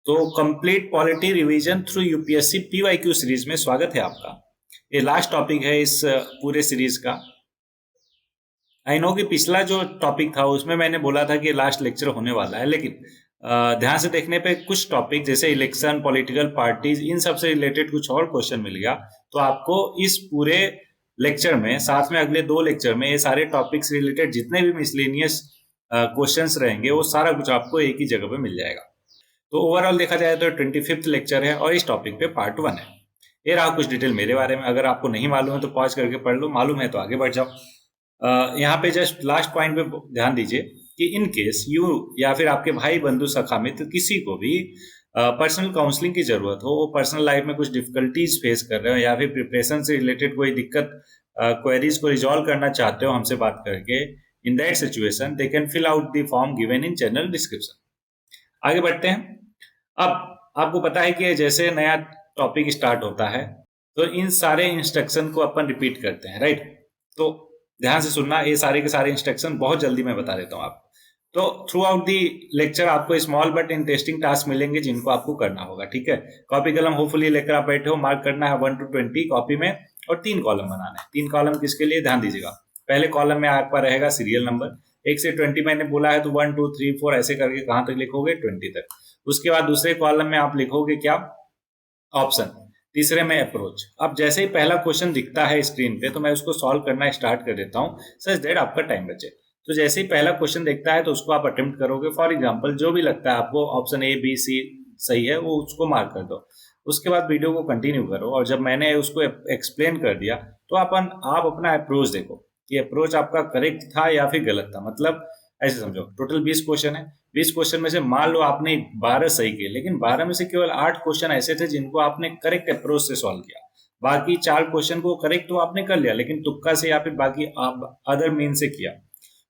तो complete polity revision through UPSC PYQ series में स्वागत है आपका। ये लास्ट टॉपिक है इस पूरे सीरीज का। आई नो कि पिछला जो टॉपिक था उसमें मैंने बोला था कि लास्ट लेक्चर होने वाला है, लेकिन ध्यान से देखने पे कुछ टॉपिक जैसे इलेक्शन, पॉलिटिकल पार्टीज, इन सब से रिलेटेड कुछ और क्वेश्चन मिल गया। तो आपको इस पूरे लेक्चर में, साथ में अगले 2 लेक्चर में, ये सारे टॉपिक से रिलेटेड जितने भी मिसलेनियस क्वेश्चंस रहेंगे वो सारा कुछ आपको एक ही जगह पे मिल जाएगा। तो ओवरऑल देखा जाए तो 25th लेक्चर है और इस टॉपिक पे पार्ट 1 है। ये रहा कुछ डिटेल मेरे बारे में। अगर आपको नहीं मालूम है तो पॉज करके पढ़ लो, मालूम है तो आगे बढ़ जाओ। यहाँ पे जस्ट लास्ट पॉइंट पे ध्यान दीजिए कि इन केस यू या फिर आपके भाई, बंधु, सखा, मित्र किसी को भी पर्सनल काउंसलिंग की जरूरत हो, वो पर्सनल लाइफ में कुछ डिफिकल्टीज फेस कर रहे हो या फिर प्रिपरेशन से रिलेटेड कोई दिक्कत, क्वेरीज को रिजॉल्व करना चाहते हो हमसे बात करके, in that situation they can fill out the form given in channel description. आगे बढ़ते हैं। अब आपको पता है कि जैसे नया टॉपिक स्टार्ट होता है तो इन सारे इंस्ट्रक्शन को अपन रिपीट करते हैं, राइट? तो ध्यान से सुनना, ये सारे के सारे इंस्ट्रक्शन बहुत जल्दी मैं बता देता हूँ आपको। तो थ्रू आउट दी लेक्चर आपको स्मॉल बट इंटरेस्टिंग टास्क मिलेंगे जिनको आपको करना होगा, ठीक है? कॉपी कलम होपफुली लेकर आप बैठे हो, मार्क करना है 1 to 20 कॉपी में और 3 कॉलम बनाना है। 3 कॉलम किसके लिए, ध्यान दीजिएगा। पहले कॉलम में आपका रहेगा सीरियल नंबर, 1 से 20 मैंने बोला है तो 1 2 3 4 ऐसे करके कहां तक लिखोगे, 20 तक। उसके बाद दूसरे कॉलम में आप लिखोगे क्या, ऑप्शन। तीसरे में अप्रोच। अब जैसे ही पहला क्वेश्चन दिखता है स्क्रीन पे तो मैं उसको सॉल्व करना स्टार्ट कर देता हूँ सच दैट आपका टाइम बचे। तो जैसे ही पहला क्वेश्चन देखता है तो उसको आप अटेम्प्ट करोगे। फॉर एग्जांपल जो भी लगता है आपको ऑप्शन ए बी सी सही है वो उसको मार्क कर दो। उसके बाद वीडियो को कंटिन्यू करो और जब मैंने उसको एक्सप्लेन कर दिया तो आप अपना अप्रोच देखो कि अप्रोच आपका करेक्ट था या फिर गलत था। मतलब ऐसे समझो, टोटल 20 क्वेश्चन है। 20 क्वेश्चन में से मान लो आपने 12 सही किए, लेकिन 12 में से केवल 8 क्वेश्चन ऐसे थे जिनको आपने करेक्ट अप्रोच से सॉल्व किया। बाकी 4 क्वेश्चन को करेक्ट तो आपने कर लिया लेकिन तुक्का से या फिर बाकी अदर मीन से किया।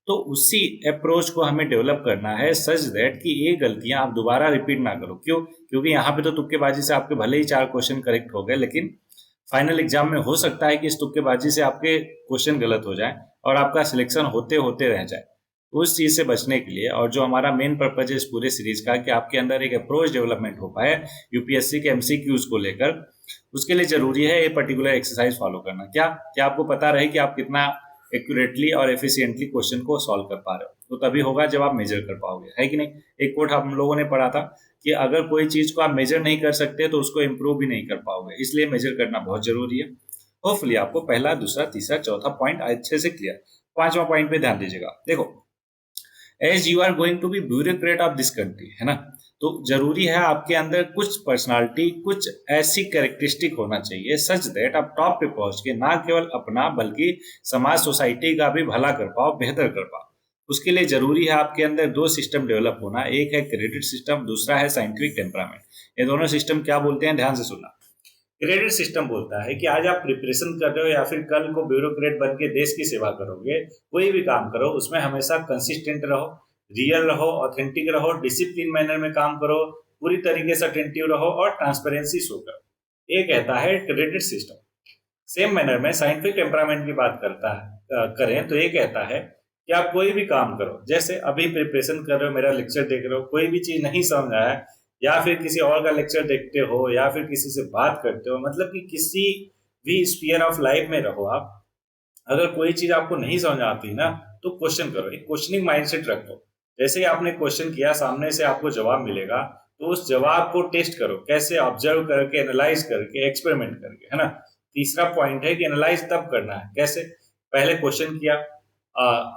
तो उसी अप्रोच को हमें डेवलप करना है सच दैट कि ये गलतियां आप दोबारा रिपीट ना करो। क्यों? क्योंकि यहाँ पे तो तुक्केबाजी से आपके भले ही 4 क्वेश्चन करेक्ट हो गए, लेकिन फाइनल एग्जाम में हो सकता है कि इस तुक्केबाजी से आपके क्वेश्चन गलत हो जाए और आपका सिलेक्शन होते होते रह जाए। उस चीज से बचने के लिए, और जो हमारा मेन पर्पज है इस पूरे सीरीज का, कि आपके अंदर एक अप्रोच डेवलपमेंट हो पाए यूपीएससी के एमसीक्यूज को लेकर, उसके लिए जरूरी है ये पर्टिकुलर एक्सरसाइज फॉलो करना। क्या क्या आपको पता रहे कि आप कितना एक्यूरेटली और एफिशिएंटली क्वेश्चन को सॉल्व कर पा रहे हो, तो तभी होगा जब आप मेजर कर पाओगे, है कि नहीं? एक कोट हम लोगों ने पढ़ा था कि अगर कोई चीज को आप मेजर नहीं कर सकते तो उसको इम्प्रूव भी नहीं कर पाओगे, इसलिए मेजर करना बहुत जरूरी है। होपफुली आपको पहला, दूसरा, तीसरा, चौथा पॉइंट अच्छे से क्लियर। 5वां पॉइंट पे ध्यान दीजिएगा। देखो, as you are going to be bureaucrat of this country, है ना? तो जरूरी है आपके अंदर कुछ पर्सनालिटी, कुछ ऐसी कैरेक्टरिस्टिक होना चाहिए सच दैट आप टॉप पे पहुंच के ना केवल अपना बल्कि समाज, सोसाइटी का भी भला कर पाओ, बेहतर कर पाओ। उसके लिए जरूरी है आपके अंदर 2 सिस्टम डेवलप होना। एक है क्रेडिट सिस्टम, दूसरा है साइंटिफिक टेम्परामेंट। ये दोनों सिस्टम क्या बोलते हैं, ध्यान से सुनना। क्रेडिट सिस्टम बोलता है कि आज आप प्रिपरेशन कर रहे हो या फिर कल को ब्यूरोक्रेट बन के देश की सेवा करोगे, कोई भी काम करो उसमें हमेशा कंसिस्टेंट रहो, रियल रहो, ऑथेंटिक रहो, डिसिप्लिन मैनर में काम करो, पूरी तरीके से अटेंटिव रहो और ट्रांसपेरेंसी शो करो। ये कहता है क्रेडिट सिस्टम। सेम मैनर में साइंटिफिक टेम्परामेंट की बात करता है करें तो ये कहता है कि आप कोई भी काम करो, जैसे अभी प्रिपरेशन कर रहे हो, मेरा लेक्चर देख रहे हो, कोई भी चीज नहीं समझ आया या फिर किसी और का लेक्चर देखते हो या फिर किसी से बात करते हो, मतलब कि किसी भी स्फीयर ऑफ लाइफ में रहो आप, अगर कोई चीज आपको नहीं समझ आती ना तो क्वेश्चन करो, एक क्वेश्चनिंग माइंडसेट रखो। जैसे ही आपने क्वेश्चन किया, सामने से आपको जवाब मिलेगा तो उस जवाब को टेस्ट करो, कैसे? ऑब्जर्व करके, एनालाइज करके, एक्सपेरिमेंट करके, है ना? तीसरा पॉइंट है कि एनालाइज तब करना है। कैसे? पहले क्वेश्चन किया,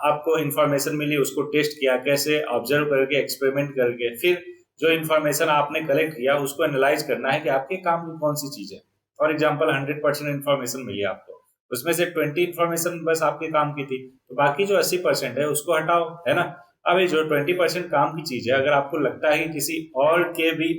आपको इंफॉर्मेशन मिली, उसको टेस्ट किया, कैसे? ऑब्जर्व करके, एक्सपेरिमेंट करके, फिर जो इन्फॉर्मेशन आपने कलेक्ट किया उसको एनालाइज करना है कि आपके काम की कौन सी चीज है। फॉर एग्जाम्पल 100% इन्फॉर्मेशन मिली आपको, उसमें से 20 इन्फॉर्मेशन बस आपके काम की थी, तो बाकी जो 80% है उसको हटाओ, है ना? अब ये जो 20% काम की चीज है, अगर आपको लगता है कि किसी और के भी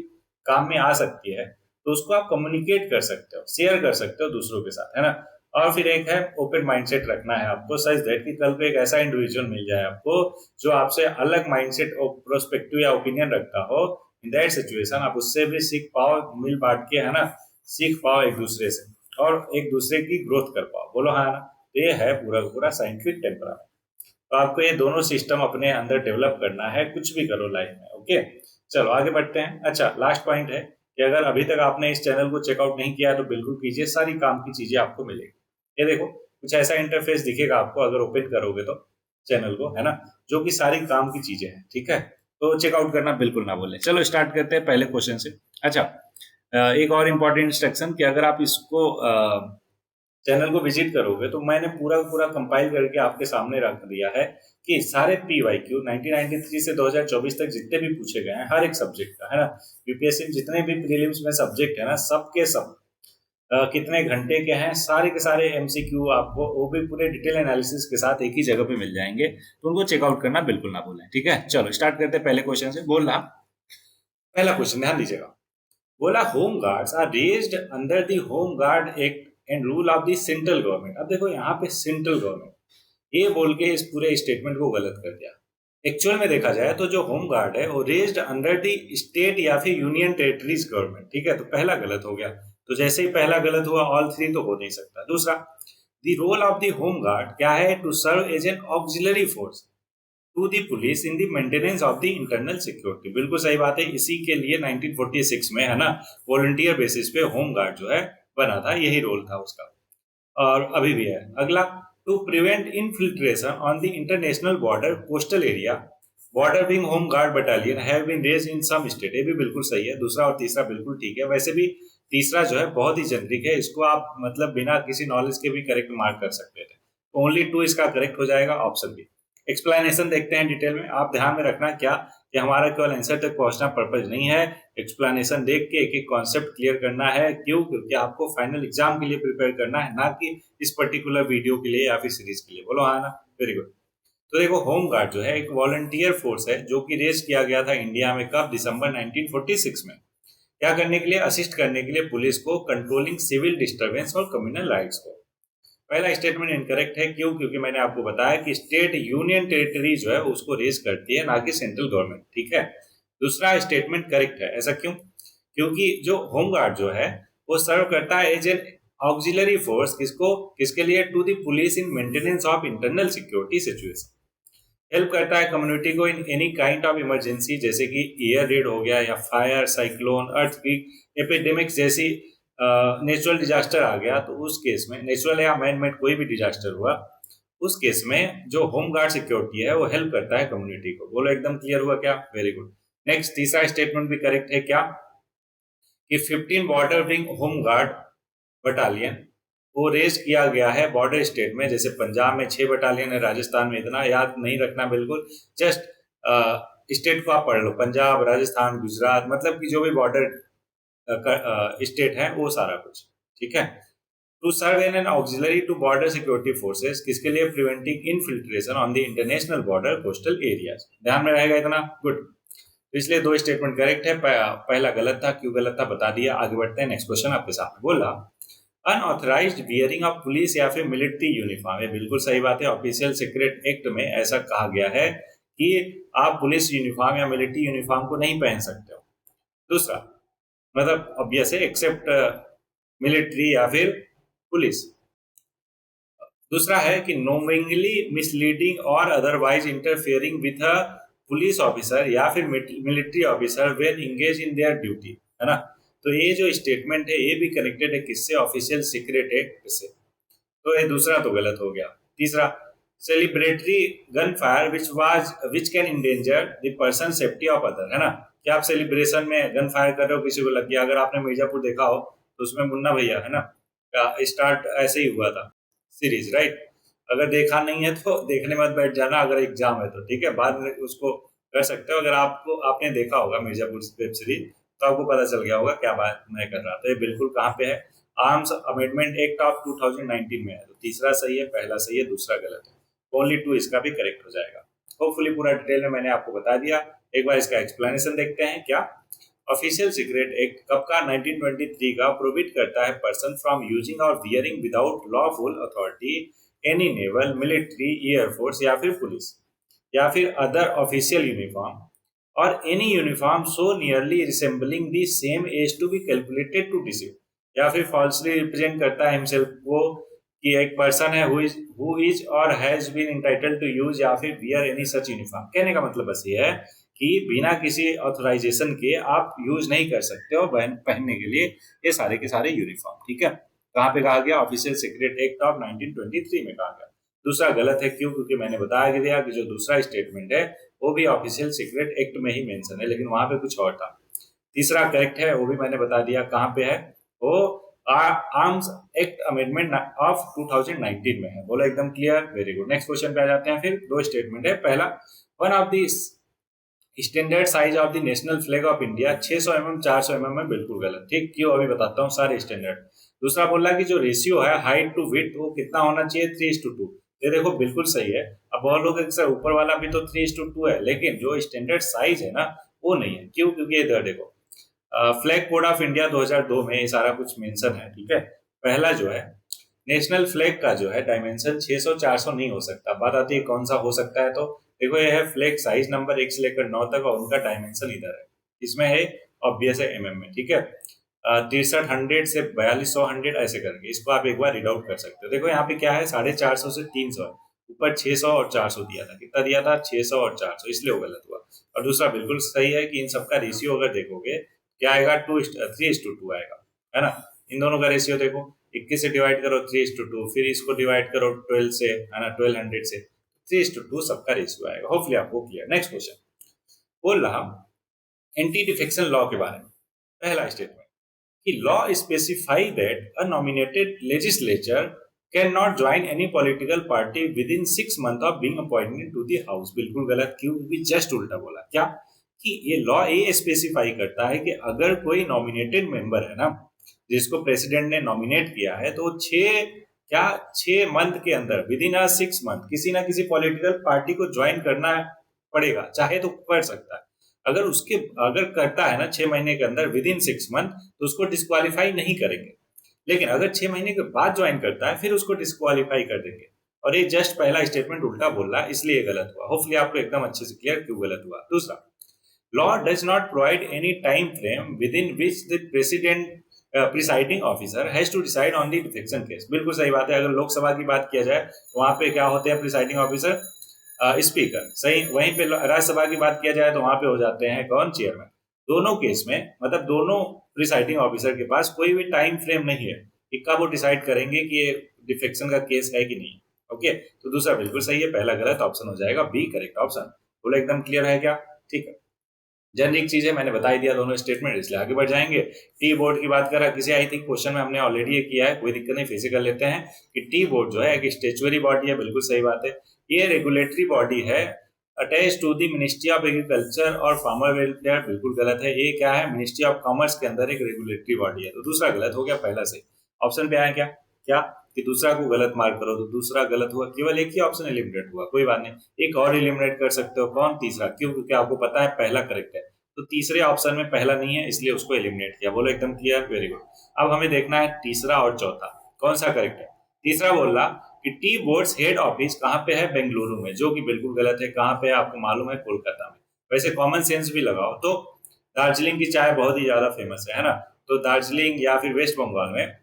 काम में आ सकती है तो उसको आप कम्युनिकेट कर सकते हो, शेयर कर सकते हो दूसरों के साथ, है ना? और फिर एक है ओपन माइंडसेट रखना है आपको सच दैट कि कल को एक ऐसा इंडिविजुअल मिल जाए आपको जो आपसे अलग माइंडसेट और प्रोस्पेक्टिव या ओपिनियन रखता हो। इन दैट सिचुएशन आप उससे भी सीख पाओ, मिल बांट के, है ना? सीख पाओ एक दूसरे से और एक दूसरे की ग्रोथ कर पाओ। बोलो हाँ ना? तो ये है पूरा पूरा साइंटिफिक टेम्परामेंट। तो आपको ये दोनों सिस्टम अपने अंदर डेवलप करना है, कुछ भी करो लाइफ में। ओके, चलो आगे बढ़ते हैं। अच्छा, लास्ट पॉइंट है कि अगर अभी तक आपने इस चैनल को चेकआउट नहीं किया तो बिल्कुल कीजिए, सारी काम की चीजें आपको मिलेगी। ये देखो, कुछ ऐसा इंटरफेस दिखेगा आपको अगर ओपन करोगे तो चैनल को, है ना, जो कि सारी काम की चीजें हैं। ठीक है, तो चेकआउट करना बिल्कुल ना भूलें। चलो स्टार्ट करते हैं पहले क्वेश्चन से। अच्छा, एक और इम्पोर्टेंट इंस्ट्रक्शन कि अगर आप इसको चैनल को विजिट करोगे तो मैंने पूरा पूरा कंपाइल करके आपके सामने रख दिया है कि सारे PYQ 1993 से 2024 तक जितने भी पूछे गए हैं हर एक सब्जेक्ट का, है ना, यूपीएससी में जितने भी प्रीलिम्स में सब्जेक्ट है ना, सबके सब कितने घंटे के हैं, सारे के सारे MCQ आपको वो भी पूरे डिटेल एनालिसिस के साथ एक ही जगह पे मिल जाएंगे, तो उनको चेकआउट करना बिल्कुल ना भूलें। ठीक है, चलो स्टार्ट करते हैं पहले क्वेश्चन से। बोल रहा, पहला क्वेश्चन ध्यान दीजिएगा। बोला home guards are raised under the home guard act and rule of the central government. अब देखो यहाँ पे सेंट्रल गवर्नमेंट ये बोल के इस पूरे स्टेटमेंट को गलत कर दिया। एक्चुअल में देखा जाए तो जो होम गार्ड है वो रेज्ड अंडर द स्टेट या फिर यूनियन टेरिटरीज गवर्नमेंट। ठीक है, तो पहला गलत हो गया। तो जैसे ही पहला गलत हुआ ऑल थ्री तो हो नहीं सकता। दूसरा, the role of the home guard क्या है? To serve as an auxiliary force to the police in the maintenance of the internal security. बिल्कुल सही बात है, इसी के लिए 1946 में, है ना, वॉलंटियर बेसिस पे होम गार्ड जो है बना था, यही रोल था उसका और अभी भी है। अगला, to prevent infiltration on the international border coastal area border wing home guard battalion have been raised in some state. ये भी बिल्कुल सही है। दूसरा और तीसरा बिल्कुल ठीक है। वैसे भी तीसरा जो है बहुत ही जेनरिक है, इसको आप मतलब बिना किसी नॉलेज के भी करेक्ट मार्क कर सकते थे। ओनली 2 इसका करेक्ट हो जाएगा, ऑप्शन बी। एक्सप्लेनेशन देखते हैं डिटेल में। आप ध्यान में रखना क्या कि हमारा केवल आंसर तक पहुंचना पर्पज नहीं है, एक्सप्लेनेशन देख के एक एक कॉन्सेप्ट क्लियर करना है। क्यों? क्योंकि आपको फाइनल एग्जाम के लिए प्रिपेयर करना है, ना कि इस पर्टिकुलर वीडियो के लिए या फिर सीरीज के लिए। बोलो हाँ ना? Very good. तो देखो, होम गार्ड जो है एक वॉलंटियर फोर्स है जो कि रेस किया गया था इंडिया में कब? दिसंबर 1946 में। क्या करने के लिए? असिस्ट करने के लिए पुलिस को कंट्रोलिंग सिविल डिस्टर्बेंस और कम्युनल राइट्स को। पहला स्टेटमेंट इनकरेक्ट है। क्यों? क्योंकि मैंने आपको बताया कि स्टेट यूनियन टेरिटरी जो है उसको रेस करती है, ना कि सेंट्रल गवर्नमेंट। ठीक है। दूसरा स्टेटमेंट करेक्ट है। ऐसा क्यों? क्योंकि जो होमगार्ड जो है वो सर्व करता है एज एन ऑक्सिलरी फोर्स, किसको? किसके लिए? To the police in maintenance of internal security situation. Help करता है कम्युनिटी को in any kind of emergency, जैसे कि एयर रेड हो गया या फायर, साइक्लोन, अर्थक्वेक, एपिडेमिक्स जैसी नेचुरल डिजास्टर आ गया तो उस केस में, नेचुरल या मैन मेड कोई भी डिजास्टर हुआ, उस केस में जो होम गार्ड सिक्योरिटी है वो हेल्प करता है कम्युनिटी को। बोलो एकदम क्लियर हुआ क्या? Very good. नेक्स्ट, तीसरा स्टेटमेंट भी करेक्ट है। क्या? कि 15 border wing home guard battalion वो रेज किया गया है बॉर्डर स्टेट में। जैसे पंजाब में 6 बटालियन है, राजस्थान में इतना याद नहीं रखना बिल्कुल, जस्ट स्टेट को आप पढ़ लो, पंजाब, राजस्थान, गुजरात, मतलब कि जो भी बॉर्डर स्टेट है वो सारा कुछ। ठीक है। To serve an an auxiliary to border security forces, किसके लिए? Preventing infiltration on the international border coastal areas. ध्यान में रहेगा इतना? गुड। तो इसलिए 2 स्टेटमेंट करेक्ट है। पहला गलत था। क्यों गलत था बता दिया। आगे बढ़ते हैं। नेक्स्ट क्वेश्चन आपके सामने। बोला अनऑथराइज्ड वियरिंग ऑफ पुलिस या फिर मिलिट्री यूनिफॉर्म। ये बिल्कुल सही बात है। ऑफिशियल सीक्रेट एक्ट में ऐसा कहा गया है कि आप पुलिस यूनिफॉर्म या मिलिट्री यूनिफॉर्म को नहीं पहन सकते हो। दूसरा, मतलब ऑब्वियस है, एक्सेप्ट मिलिट्री या फिर पुलिस। दूसरा है कि नोमिंगली मिसलीडिंग और otherwise interfering with a police officer या फिर military officer when engage in their duty, है ना। तो ये जो स्टेटमेंट है ये भी कनेक्टेड है किससे? ऑफिशियल सीक्रेट एक्ट से। तो ये दूसरा तो गलत हो गया। तीसरा, celebratory gun fire which can endanger the person safety of other, है ना। क्या आप सेलिब्रेशन में गन फायर कर रहे हो, किसी को लग गया? अगर आपने मिर्जापुर देखा हो तो उसमें मुन्ना भैया, है ना, स्टार्ट ऐसे ही हुआ था सीरीज, राइट। अगर देखा नहीं है तो देखने मत बैठ जाना, अगर एग्जाम है तो, ठीक है, बाद में उसको कर सकते हो। अगर आपको आपने देखा होगा मिर्जापुर वेब सीरीज तो आपको पता चल गया होगा क्या बात मैं कर रहा था। ये बिल्कुल कहाँ पे है? आर्म्स अमेंडमेंट एक्ट ऑफ 2019 में है। तो तीसरा सही है, पहला सही है, दूसरा गलत है। ओनली 2 इसका भी करेक्ट हो जाएगा। होपफुली पूरा डिटेल में मैंने आपको बता दिया। एक बार इसका एक्सप्लेनेशन देखते हैं। क्या? ऑफिशियल सीक्रेट एक्ट कब का? 1923 का। प्रोहिबिट करता है पर्सन फ्रॉम यूजिंग और wearing without lawful authority any naval, military, air force या फिर पुलिस या फिर अदर ऑफिशियल यूनिफॉर्म और any uniform so nearly resembling the same as to be calculated to deceive, या फिर फॉल्सली रिप्रेजेंट करता है हिमसेल्फ को कि एक पर्सन है हु इज और has been entitled to use या फिर वियर एनी सच यूनिफॉर्म। कहने का मतलब बस ये है कि बिना किसी ऑथराइजेशन के आप यूज नहीं कर सकते हो पहनने के लिए ये सारे के सारे यूनिफॉर्म। ठीक है, कहाँ पे कहा गया? ऑफिशियल सीक्रेट एक्ट ऑफ 1923 में कहा गया। दूसरा गलत है, क्यों? क्योंकि मैंने बताया दिया कि जो दूसरा स्टेटमेंट है वो भी ऑफिशियल सीक्रेट एक्ट में ही मेंशन है, लेकिन वहां पे कुछ और था। तीसरा करेक्ट है, वो भी मैंने बता दिया कहाँ पे है, वो आर्म्स एक्ट अमेंडमेंट ऑफ 2019 में है। बोलो एकदम clear, very good. Next question पे आ जाते हैं। फिर दो स्टेटमेंट है। पहला, one of the standard size of the national flag of India 600 mm 400 mm में, बिल्कुल गलत। ठीक, क्यों? अभी बताता हूँ सारे स्टैंडर्ड। दूसरा बोल रहा है कि जो रेशियो है हाइट टू विड्थ वो कितना होना चाहिए? 3:2। ये देखो बिल्कुल सही है। अब बहुत लोग सर ऊपर वाला भी तो 3:2 है, लेकिन जो स्टैंडर्ड साइज है ना वो नहीं है। क्यों? क्योंकि इधर देखो फ्लैग कोड ऑफ इंडिया 2002 में ये सारा कुछ मेंशन है। ठीक है, पहला जो है नेशनल फ्लैग का जो है डायमेंशन 600 400 नहीं हो सकता। बात आती है कौन सा हो सकता है, तो देखो ये है फ्लैग साइज नंबर 1 से लेकर 9 तक और उनका डायमेंशन इधर है, इसमें है ऑब्वियस है mm में। ठीक है, 6300 से 4200 ऐसे करके इसको आप एक बार रीड आउट कर सकते हो। देखो यहाँ पे क्या है, 450 से 300 है, ऊपर 600 और 400 दिया था। कितना दिया था? 600 और 400, इसलिए वो गलत हुआ। और दूसरा बिल्कुल सही है कि इन सबका रेशियो अगर देखोगे क्या आएगा, 3:2 आएगा, है ना। इन दोनों का रेशियो देखो, 21 से डिवाइड करो 3:2, फिर इसको डिवाइड करो 12 से, है ना, 1200 से, 3:2 सबका रेशियो आएगा। होपफुली आपको क्लियर। नेक्स्ट क्वेश्चन बोल रहा एंटी डिफेक्शन लॉ के बारे में। पहला स्टेटमेंट कि law specify that a nominated legislature can not join any political party with in 6 months of being appointed to the house. बिल्कुल गलत। क्यों? क्योंकि जस्ट उल्टा बोला। क्या? कि ये लॉ ये स्पेसिफाई करता है कि अगर कोई नॉमिनेटेड मेंबर है ना, जिसको प्रेसिडेंट ने नॉमिनेट किया है, तो 6 मंथ के अंदर विद इन 6 month किसी ना किसी पॉलिटिकल पार्टी को ज्वाइन करना पड़ेगा, चाहे तो कर सकता है। अगर करता है ना 6 महीने के अंदर विद इन 6 month, तो उसको डिस्क्वालीफाई नहीं करेंगे। लेकिन अगर 6 महीने के बाद ज्वाइन करता है फिर उसको डिस्क्वालीफाई कर देंगे। और ये जस्ट पहला स्टेटमेंट उल्टा बोल रहा है, इसलिए गलत हुआ। होपफुली आपको एकदम अच्छे से क्लियर क्यों गलत हुआ। दूसरा, law does not provide any time frame within which the presiding officer has to decide on the defection case। बिल्कुल सही बात है। अगर लोकसभा की बात किया जाए तो वहां पे क्या होते हैं प्रिसाइडिंग ऑफिसर? स्पीकर। सही। वहीं पे राज्यसभा की बात किया जाए तो वहां पे हो जाते हैं कौन? चेयरमैन। दोनों केस में मतलब दोनों प्रिसाइडिंग ऑफिसर के पास कोई भी टाइम फ्रेम नहीं है कि कब वो डिसाइड करेंगे कि ये डिफेक्शन का केस है कि नहीं। ओके, तो दूसरा बिल्कुल सही है, पहला गलत ऑप्शन हो जाएगा, बी करेक्ट ऑप्शन। बोलो एकदम क्लियर है क्या? ठीक है, जेनरिक चीज है, मैंने बता ही दिया दोनों स्टेटमेंट, इसलिए आगे बढ़ जाएंगे। टी बोर्ड की बात करा किसी आई थिंक क्वेश्चन में हमने ऑलरेडी ये किया है, कोई दिक्कत नहीं, फिर से कर लेते हैं कि टी बोर्ड जो है एक स्टेचुअरी बॉडी है। बिल्कुल सही बात है, ये रेगुलेटरी बॉडी है attach to the ministry of agriculture और फार्मर वेलफेयर। बिल्कुल गलत है। ये क्या है? मिनिस्ट्री ऑफ कॉमर्स के अंदर एक रेगुलेटरी बॉडी है। तो दूसरा गलत हो गया, पहला सही। ऑप्शन पे आया क्या क्या कि दूसरा को गलत मार्क करो, तो दूसरा गलत हुआ, केवल एक ही ऑप्शन एलिमिनेट हुआ। कोई बात नहीं, एक और एलिमिनेट कर सकते हो। कौन? तीसरा। क्यों? क्योंकि आपको पता है पहला करेक्ट है, तो तीसरे ऑप्शन में पहला नहीं है, इसलिए उसको एलिमिनेट किया। बोलो एकदम क्लियर, वेरी गुड। अब हमें देखना है तीसरा और चौथा कौन सा करेक्ट है। तीसरा बोल रहा कि टी बोर्ड्स हेड ऑफिस कहाँ पे है? बेंगलुरु में, जो कि बिल्कुल गलत है। कहाँ पे है आपको मालूम है? कोलकाता में। वैसे कॉमन सेंस भी लगाओ तो दार्जिलिंग की चाय बहुत ही ज्यादा फेमस है ना, तो दार्जिलिंग या फिर वेस्ट बंगाल में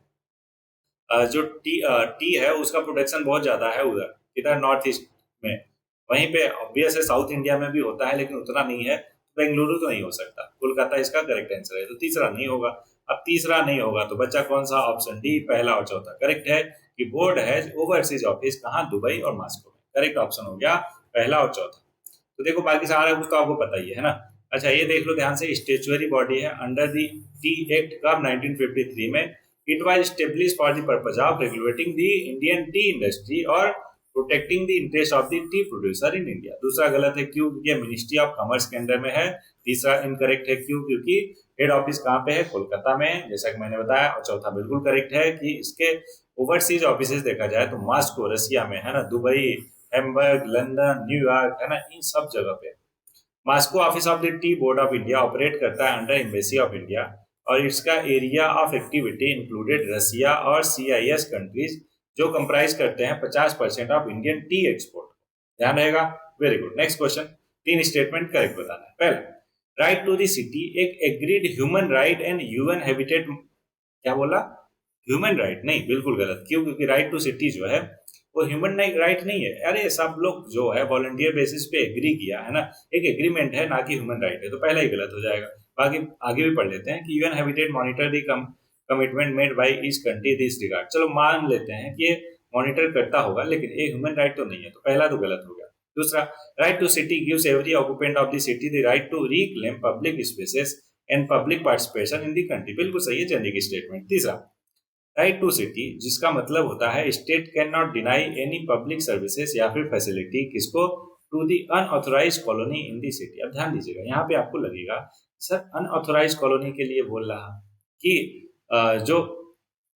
जो टी है उसका प्रोडक्शन बहुत ज्यादा है उधर, इधर नॉर्थ ईस्ट में। वहीं पे ऑब्वियस है साउथ इंडिया में भी होता है, लेकिन उतना नहीं है। बेंगलुरु तो नहीं हो सकता, कोलकाता इसका करेक्ट आंसर है, तो तीसरा नहीं होगा। अब तीसरा नहीं होगा तो बच्चा कौन सा? ऑप्शन डी, पहला और चौथा। करेक्ट है कि बोर्ड हैज ओवरसीज ऑफिस कहाँ? दुबई और मॉस्को में। करेक्ट ऑप्शन हो गया पहला और चौथा। तो देखो बाकी सारा कुछ तो आपको पता ही है ना। अच्छा ये देख लो ध्यान से, स्टेचुअरी बॉडी है अंडर दी टी एक्ट कब? 1953 में। It was established for the purpose of regulating the Indian tea industry और protecting the interest of the tea producer in India. दूसरा गलत है। क्यों? क्योंकि मिनिस्ट्री ऑफ कॉमर्स के अंडर में है। तीसरा इनकरेक्ट है। क्यों? क्योंकि हेड ऑफिस कहाँ पे है? कोलकाता में, जैसा कि मैंने बताया। और चौथा बिल्कुल करेक्ट है कि इसके ओवरसीज ऑफिस देखा जाए तो मॉस्को रसिया में है ना, दुबई, हैम्बर्ग, लंदन, न्यूयॉर्क, है ना, इन सब जगह पे। Moscow office of the tea board of India operate करता है अंडर एम्बेसी ऑफ इंडिया, और इसका एरिया ऑफ एक्टिविटी इंक्लूडेड रसिया और CIS कंट्रीज, जो कंप्राइज करते हैं 50% ऑफ इंडियन टी एक्सपोर्ट। ध्यान रहेगा, very good. Next question, 3 statement correct बताना है। पहला, राइट टू द सिटी एक agreed human right and UN habitat. क्या बोला? ह्यूमन राइट नहीं, बिल्कुल गलत। क्यों? क्योंकि राइट टू सिटी जो है वो ह्यूमन राइट नहीं है। अरे सब लोग जो है वॉलंटियर बेसिस पे एग्री किया है ना, एक एग्रीमेंट है ना कि ह्यूमन राइट है, तो पहला ही गलत हो जाएगा। बाकी आगे भी पढ़ लेते हैं कि UN habitat monitor the commitment made by each country this regard. चलो मान लेते हैं कि ये मॉनिटर करता होगा, लेकिन ये ह्यूमन राइट तो नहीं है, तो पहला तो गलत हो गया। दूसरा, right to city gives every occupant of the city the right to reclaim public spaces and public participation in the country. बिल्कुल सही है, जेनरिक स्टेटमेंट। तीसरा, राइट टू सिटी जिसका मतलब होता है state can not deny any public services या फिर फैसिलिटी किसको, to the unauthorise colony in the city. अब ध्यान दीजिएगा, यहाँ पे आपको लगेगा सर अनऑथोराइज कॉलोनी के लिए बोल रहा कि जो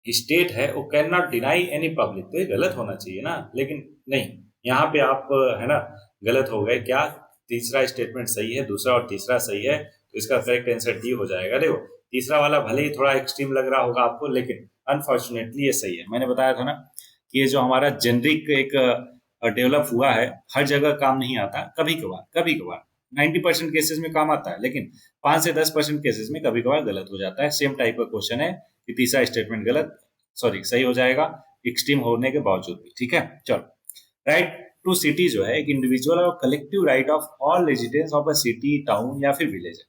स्टेट है वो can not deny any public, तो ये गलत होना चाहिए ना, लेकिन नहीं, यहाँ पे आप है ना गलत हो गए। क्या तीसरा स्टेटमेंट सही है, दूसरा और तीसरा सही है, तो इसका करेक्ट आंसर डी हो जाएगा। देखो तीसरा वाला भले ही थोड़ा एक्सट्रीम लग रहा होगा आपको, लेकिन अनफॉर्चुनेटली ये सही है। मैंने बताया था ना कि ये जो हमारा जेनरिक एक डेवलप हुआ है हर जगह काम नहीं आता, कभी कभार 90% केसेस में काम आता है, लेकिन 5 से 10% केसेस में कभी कभार गलत हो जाता है। सेम टाइप का क्वेश्चन है कि तीसरा स्टेटमेंट गलत, सॉरी सही हो जाएगा एक्सट्रीम होने के बावजूद भी। ठीक है, चलो। राइट टू सिटी जो है एक इंडिविजुअल और collective right of all residents of a city, town या फिर विलेज है,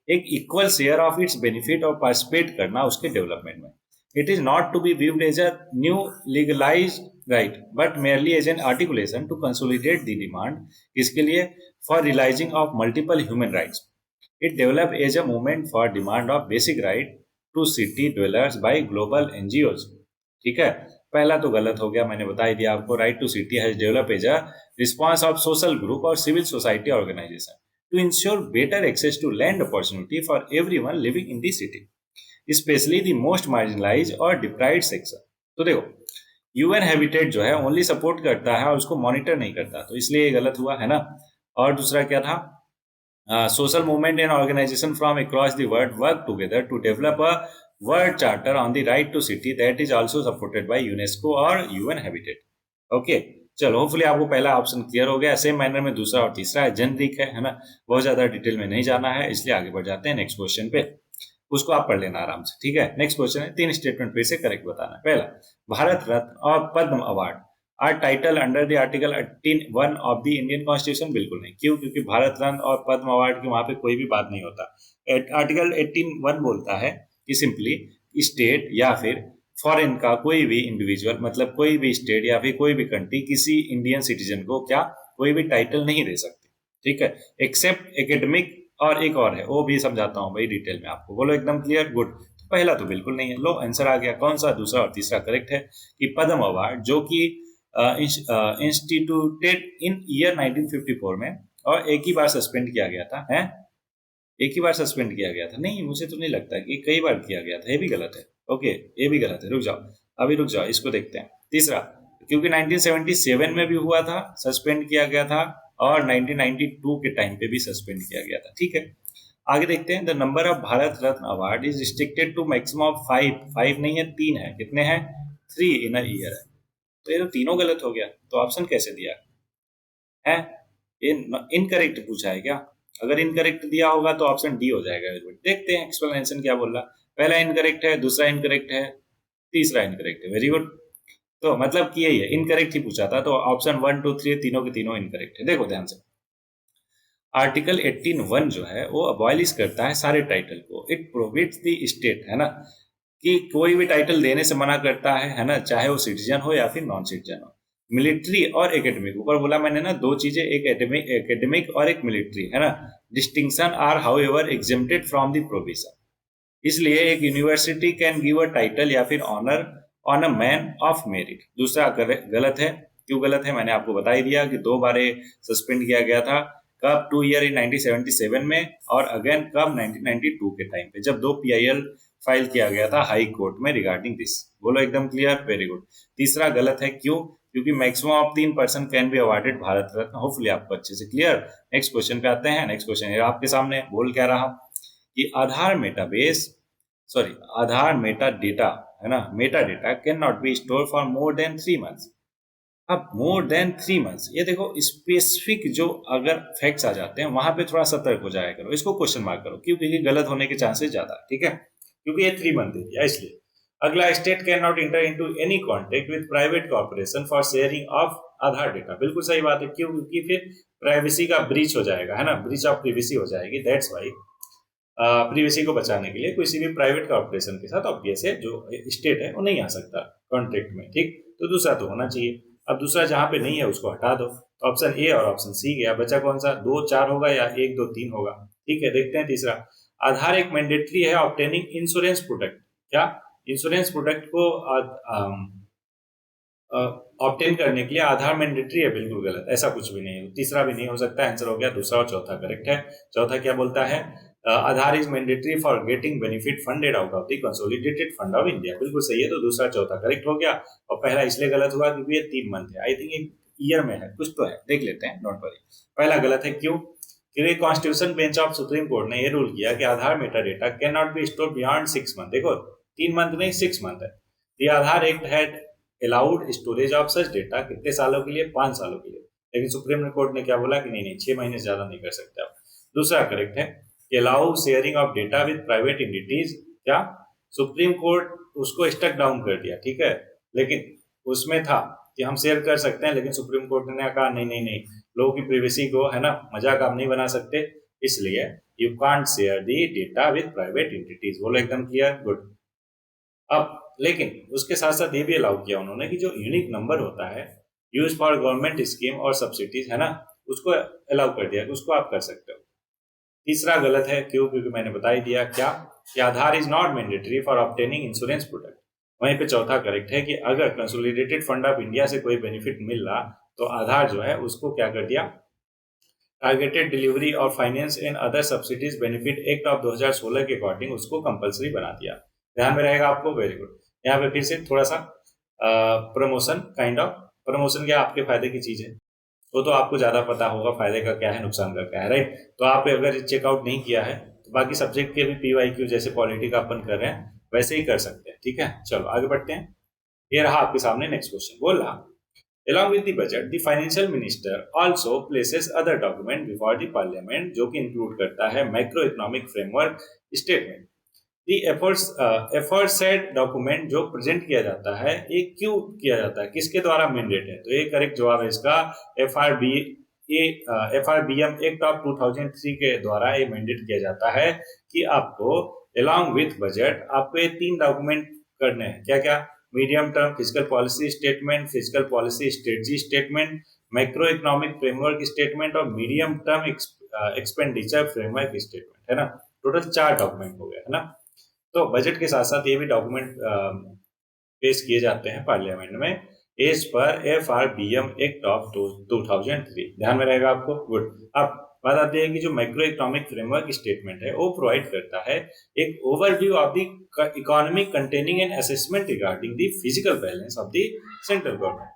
एक equal share of its benefit और पार्टिसिपेट करना उसके डेवलपमेंट में। It is not to be viewed as a new legalised right but merely as an articulation to consolidate the demand, इसके लिए for realising of multiple human rights. It develop as a movement for demand of basic right to city dwellers bye global NGOs. ठीक है, पहला तो गलत हो गया, मैंने बता ही दिया आपको। Right to city has develop as a response of social group और civil society organisation to ensure better access to land opportunity for everyone living in the city, especially the most marginalized और deprived section। तो देखो UN habitat जो है only support करता है और उसको मॉनिटर नहीं करता, तो इसलिए ये गलत हुआ है ना। और दूसरा क्या था, social movement and organization from across the world work together to develop a world charter on the right to city that is also supported by UNESCO और UN Habitat। ओके, चलो होपफुली आपको पहला ऑप्शन क्लियर हो गया। Same manner में दूसरा और तीसरा है, जेनरिक है ना, बहुत ज्यादा डिटेल में नहीं जाना है, इसलिए आगे बढ़ जाते हैं नेक्स्ट क्वेश्चन पे, उसको आप पढ़ लेना आराम से। ठीक है, नेक्स्ट क्वेश्चन है 3 स्टेटमेंट पे से करेक्ट बताना। पहला, भारत रत्न और Padma award are title under the article 18(1) of the Indian constitution. बिल्कुल नहीं, क्यों? क्योंकि भारत रत्न और पद्म अवार्ड की वहां पे कोई भी बात नहीं होता। आर्टिकल 18(1) बोलता है कि सिंपली स्टेट या फिर फॉरेन का कोई भी इंडिविजुअल, मतलब कोई भी स्टेट या फिर कोई भी कंट्री किसी इंडियन सिटीजन को क्या कोई भी टाइटल नहीं दे सकती। ठीक है, एक्सेप्ट एकेडमिक, और एक और है वो भी समझाता हूँ भाई डिटेल में आपको। बोलो एकदम क्लियर, गुड। तो पहला तो बिल्कुल नहीं है, लो आंसर आ गया। कौन सा? दूसरा और तीसरा करेक्ट है कि पद्म अवार्ड जो कि इंस्टीट्यूटेड इन ईयर 1954 में, और एक ही बार सस्पेंड किया गया था। है एक ही बार सस्पेंड किया गया था? नहीं, मुझे तो नहीं लगता कि कई बार किया गया था, ये भी गलत है। ओके, ये भी गलत है, रुक जाओ, अभी रुक जाओ, इसको देखते हैं। तीसरा, क्योंकि 1977 में भी हुआ था, सस्पेंड किया गया था, और 1992 के टाइम पे भी सस्पेंड किया गया था। ठीक है, आगे देखते हैं। The number of Bharat Ratna award is restricted to maximum of 5 नहीं है, 3 है। कितने हैं? 3 इन अ ईयर है। तो ये तो तीनों गलत हो गया, तो ऑप्शन कैसे दिया है? इनकरेक्ट पूछा है क्या? अगर इनकरेक्ट दिया होगा तो ऑप्शन डी हो जाएगा। देखते हैं एक्सप्लेनेशन क्या बोल रहा। पहला इनकरेक्ट है, दूसरा इनकरेक्ट है, तीसरा इनकरेक्ट है। Very good. तो मतलब कि यही है, इनकरेक्ट ही पूछा था, तो ऑप्शन 1 2 3 तीनों के तीनों इनकरेक्ट है। देखो ध्यान से, आर्टिकल 18(1) जो है वो अबॉलिश करता है सारे टाइटल को। इट प्रोहिबिट्स द स्टेट, है ना, कि कोई भी टाइटल देने से मना करता है ना, चाहे वो सिटीजन हो या फिर नॉन सिटीजन हो। मिलिट्री और एकेडमिक, ऊपर बोला मैंने ना, दो चीजें, एक एकेडमिक और एक मिलिट्री, है ना। Distinction are however exempted from the provision. इसलिए एक university can give a title या फिर honour on a man of merit. दूसरा गलत है। क्यों गलत है? मैंने आपको बता ही दिया कि 2 बार सस्पेंड किया गया था। कब? 2 ईयर इन 1977 में, और अगेन कब? 1992 के टाइम पे, जब 2 PIL फाइल किया गया था हाई कोर्ट में रिगार्डिंग दिस। बोलो एकदम क्लियर, वेरी गुड। तीसरा गलत है, क्यों? क्योंकि maximum of 3 person can be awarded Bharat Ratna. Hopefully आपको अच्छे से क्लियर। नेक्स्ट क्वेश्चन पे आते हैं। नेक्स्ट क्वेश्चन आपके सामने बोल क्या रहा कि आधार मेटा डेटा, है ना, Meta data can not be store for more than 3 months. अब मोर देन 3 मंथ्स, ये देखो स्पेसिफिक जो अगर फैक्ट्स आ जाते हैं वहां पे थोड़ा सतर्क हो जाया करो, इसको क्वेश्चन मार्क करो, क्योंकि गलत होने के चांसेस ज्यादा। ठीक है, क्योंकि ये 3 मंथ दे दिया इसलिए। अगला, state can not inter into any contract with private corporation for sharing of Aadhaar data. बिल्कुल सही बात है, क्यों? क्योंकि फिर प्राइवेसी का ब्रीच हो जाएगा, है ना, ब्रीच ऑफ प्रिवेसी हो जाएगी। दैट्स वाई प्रिवेसी को बचाने के लिए किसी भी प्राइवेट कॉर्पोरेशन के साथ ऑब्वियस है जो स्टेट है वो नहीं आ सकता कॉन्ट्रैक्ट में, ठीक। तो दूसरा तो होना चाहिए। अब दूसरा जहां पे नहीं है उसको हटा दो। ऑप्शन ए और ऑप्शन सी गया, बचा कौन सा? 2 4 होगा या 1 2 3 होगा, ठीक है। देखते हैं तीसरा, आधार एक मैंडेटरी है ऑब्टेनिंग इंश्योरेंस प्रोडक्ट। क्या इंश्योरेंस प्रोडक्ट को ऑब्टेन करने के लिए आधार मैंडेटरी है? बिल्कुल गलत, ऐसा कुछ भी नहीं है। तीसरा भी नहीं हो सकता, आंसर हो गया दूसरा और चौथा करेक्ट है। चौथा क्या बोलता है? Aadhaar is mandatory for getting benefit funded out of the consolidated fund of India. बिल्कुल सही है, तो दूसरा चौथा करेक्ट हो गया। और पहला इसलिए गलत हुआ क्योंकि ये 3 मंथ है, आई थिंक एक ईयर में है, कुछ तो है, देख लेते हैं, डोंट वरी। पहला गलत है, क्यों? क्योंकि constitution bench of supreme court ने ये रूल किया कि Aadhaar meta data can not be store beyond 6 month. देखो 3 मंथ नहीं 6 मंथ है। The Aadhaar act had allowed storage of such data कितने सालों के लिए? 5 सालों के लिए। लेकिन सुप्रीम कोर्ट ने क्या बोला कि नहीं 6 महीने से ज्यादा नहीं कर सकते आप। दूसरा करेक्ट है, allow sharing of data with private entities. क्या सुप्रीम कोर्ट उसको स्टक डाउन कर दिया, ठीक है, लेकिन उसमें था कि हम शेयर कर सकते हैं, लेकिन सुप्रीम कोर्ट ने कहा नहीं नहीं नहीं, लोगों की प्राइवेसी को, है ना, मजाक आप नहीं बना सकते, इसलिए you can't share the data with private entities. बोलो एकदम क्लियर, गुड। अब लेकिन उसके साथ साथ ये भी अलाउ किया उन्होंने कि जो यूनिक नंबर होता है यूज फॉर गवर्नमेंट स्कीम और सब्सिडीज, है ना, उसको अलाउ कर दिया कि उसको आप कर सकते हो। तीसरा गलत है, क्यों? क्योंकि मैंने बता ही दिया क्या कि Aadhaar is not mandatory for obtaining insurance product. वहीं पे चौथा करेक्ट है कि अगर कंसोलिडेटेड फंड ऑफ इंडिया से कोई बेनिफिट मिल रहा तो आधार जो है उसको क्या कर दिया, टारगेटेड डिलीवरी और finance and other subsidies benefit act of 2016 के अकॉर्डिंग उसको कंपलसरी बना दिया। ध्यान में रहेगा आपको, वेरी गुड। यहाँ पे फिर से थोड़ा सा प्रमोशन, काइंड ऑफ प्रमोशन, क्या आपके फायदे की चीज है, वो तो आपको ज्यादा पता होगा फायदे का क्या है, नुकसान का क्या है, राइट। तो आप अगर चेकआउट नहीं किया है तो बाकी सब्जेक्ट के भी PYQ जैसे पॉलिटी का अपन कर रहे हैं वैसे ही कर सकते हैं, ठीक है। चलो आगे बढ़ते हैं। ये रहा आपके सामने नेक्स्ट क्वेश्चन, बोल रहा along with the budget the financial minister also places other document before the parliament जो कि इंक्लूड करता है macro economic framework statement. The effort said document जो प्रेजेंट किया जाता है ये क्यों किया जाता है, किसके द्वारा मैंडेट है? तो ये करेक्ट जवाब है इसका FRBM एक्ट ऑफ 2003 के द्वारा ये मैंडेट किया जाता है कि आपको along with बजट आपको ये 3 डॉक्यूमेंट करने हैं। क्या क्या? Medium term fiscal policy statement, fiscal policy strategy statement, macro economic framework statement और medium term expenditure framework statement, है ना। टोटल 4 डॉक्यूमेंट हो गए, है ना। तो बजट के साथ साथ ये भी डॉक्यूमेंट पेश किए जाते हैं पार्लियामेंट में as per FRBM act of 2003। ध्यान में रहेगा आपको, गुड। अब बात आती है कि जो मैक्रो इकोनॉमिक फ्रेमवर्क स्टेटमेंट है वो प्रोवाइड करता है एक overview of the economy containing an assessment regarding the fiscal balance of the central government,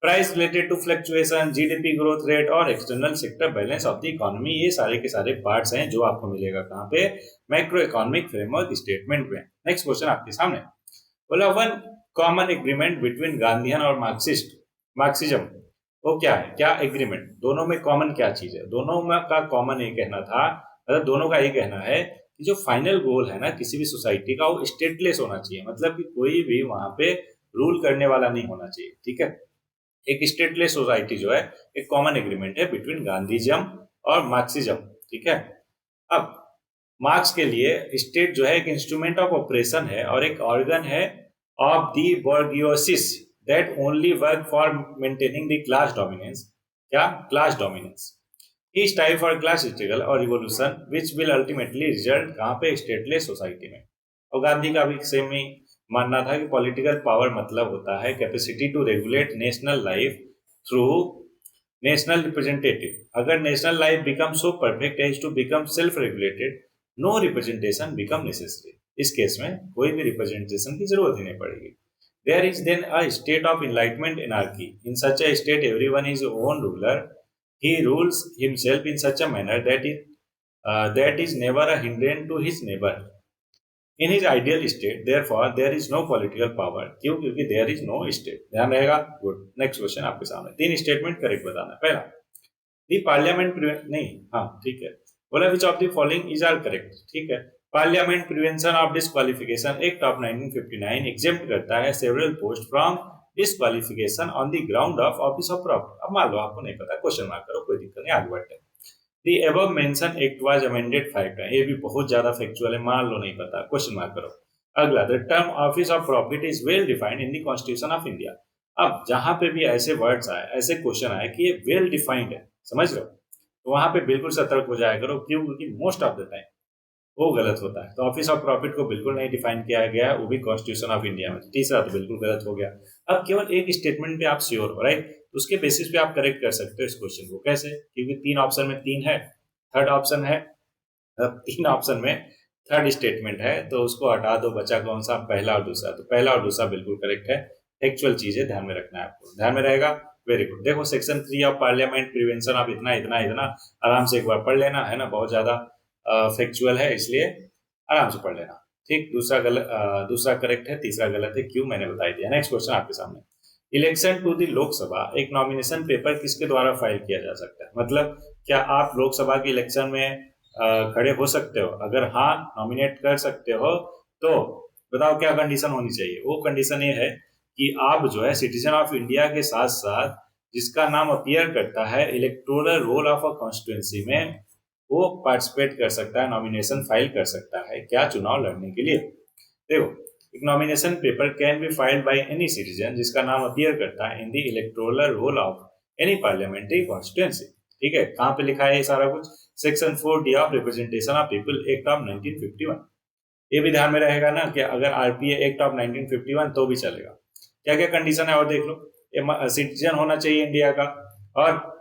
price related to fluctuation, GDP growth rate और external sector balance of the economy. ये सारे के सारे पार्ट्स हैं जो आपको मिलेगा कहाँ पे? मैक्रो इकोनॉमिक फ्रेमवर्क स्टेटमेंट में। नेक्स्ट क्वेश्चन आपके सामने बोला, one common agreement between Gandhian और मार्क्सिज्म, वो क्या है? क्या एग्रीमेंट? दोनों में कॉमन क्या चीज है? दोनों में का कॉमन ये कहना था, मतलब दोनों का ये कहना है कि जो फाइनल गोल है ना किसी भी सोसाइटी का वो स्टेटलेस होना चाहिए, मतलब कि कोई भी वहां पे रूल करने वाला नहीं होना चाहिए, ठीक है। एक स्टेटलेस सोसाइटी जो है एक कॉमन एग्रीमेंट है बिटवीन गांधीज्म और मार्क्सिज्म, ठीक है। अब मार्क्स के लिए स्टेट जो है एक इंस्ट्रूमेंट ऑफ ऑपरेशन है और एक ऑर्गन है of the bourgeoisie that only work for maintaining the class dominance. क्या? Class dominance. He style for class struggle और revolution which will ultimately result कहाँ पे? स्टेटलेस सोसाइटी में। और गांधी का भी सेम ही मानना था कि पॉलिटिकल पावर मतलब होता है capacity to regulate national life through national representative. अगर national life become so perfect as to become self regulated, no representation become necessary. इस केस में कोई भी रिप्रेजेंटेशन की जरूरत ही नहीं पड़ेगी। There is then a state of enlightenment anarchy. In such a state everyone is own ruler, he rules himself in such a manner that is never a hindrance to his neighbor. In his ideal state, therefore, there is no political power. क्यों? क्योंकि there is no state. ध्यान रहेगा, good. Next question आपके सामने 3 statement correct बताना। पहला, दी parliament नहीं, हाँ ठीक है, बोला which of the following is are correct, ठीक है। Parliament prevention of disqualification act of 1959 exempt करता है several post from disqualification on the ground of office of profit. अब मान लो आपको नहीं पता, क्वेश्चन मार्क करो, कोई दिक्कत नहीं, आगे बढ़ते हैं। The above mentioned act was amended 5 times। ये भी बहुत ज्यादा फैक्चुअल है, मान लो नहीं पता, क्वेश्चन मार्क करो। अगला, the term office of profit is well defined in the constitution of India. अब जहां पे भी ऐसे वर्ड्स आए, ऐसे क्वेश्चन आए कि ये वेल डिफाइंड है, समझ लो, तो वहां पे बिल्कुल सतर्क हो जाया करो। क्यों? क्योंकि मोस्ट ऑफ द टाइम वो गलत होता है। तो ऑफिस ऑफ प्रॉफिट को बिल्कुल नहीं डिफाइन किया गया है, वो भी कॉन्स्टिट्यूशन ऑफ इंडिया में। तीसरा तो बिल्कुल गलत हो गया। अब केवल एक स्टेटमेंट पे आप श्योर हो, राइट, उसके बेसिस पे आप करेक्ट कर सकते हो इस क्वेश्चन को। कैसे? क्योंकि तीन ऑप्शन में तीन है, थर्ड ऑप्शन है, तीन ऑप्शन में थर्ड स्टेटमेंट है, तो उसको हटा दो, बचा कौन सा? पहला और दूसरा। तो पहला और दूसरा बिल्कुल करेक्ट है। एक्चुअल चीजें ध्यान में रखना है आपको, ध्यान में रहेगा। Very good. देखो section 3 of parliament prevention of इतना इतना इतना आराम से एक बार पढ़ लेना, है ना, बहुत ज्यादा फैक्चुअल है, इसलिए आराम से पढ़ लेना। ठीक, दूसरा गलत, दूसरा करेक्ट है, तीसरा गलत है। क्यों? मैंने बता दिया। नेक्स्ट क्वेश्चन आपके सामने, इलेक्शन टू द लोकसभा एक नॉमिनेशन पेपर किसके द्वारा फाइल किया जा सकता है? मतलब क्या आप लोकसभा के इलेक्शन में खड़े हो सकते हो? अगर हाँ, नॉमिनेट कर सकते हो, तो बताओ क्या कंडीशन होनी चाहिए? वो कंडीशन ये है कि आप जो है सिटीजन ऑफ इंडिया के साथ साथ जिसका नाम अपीयर करता है electoral roll of a constituency में, वो पार्टिसिपेट कर सकता है, नॉमिनेशन फाइल कर सकता है। क्या? चुनाव लड़ने के लिए। देखो, एक nomination paper can be filed by any citizen जिसका नाम अपीयर करता है in the electoral roll of any parliamentary constituency. ठीक है, कहाँ पे लिखा है ये सारा कुछ? Section 4D of representation of people act of 1951। ये भी ध्यान में रहेगा ना कि अगर आरपीए एक्ट ऑफ 1951 तो भी चलेगा। क्या क्या कंडीशन है और देख लो। ये सिटीजन होना चाहिए इंडिया का, और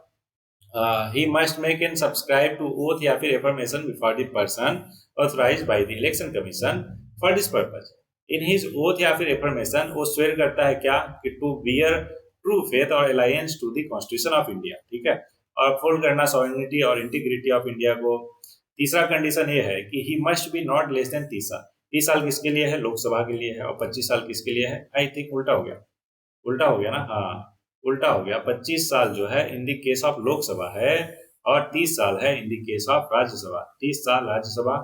he must make and subscribe to oath या फिर affirmation before the person authorized by the election commission for this purpose। in his oath या फिर affirmation वो swear करता है क्या? कि to bear true faith और alliance to the constitution of India। ठीक है, और uphold करना sovereignty और integrity of India को। तीसरा कंडीशन ये है कि he must be not less than 30 साल। 30 साल किसके लिए है? लोकसभा के लिए है। और 25 साल किसके लिए है? आई थिंक उल्टा हो गया, उल्टा हो गया ना, हाँ उल्टा हो गया। 25 साल जो है in the case of Lok Sabha है, और 30 साल है in the case of Rajya Sabha. 30 साल राज्यसभा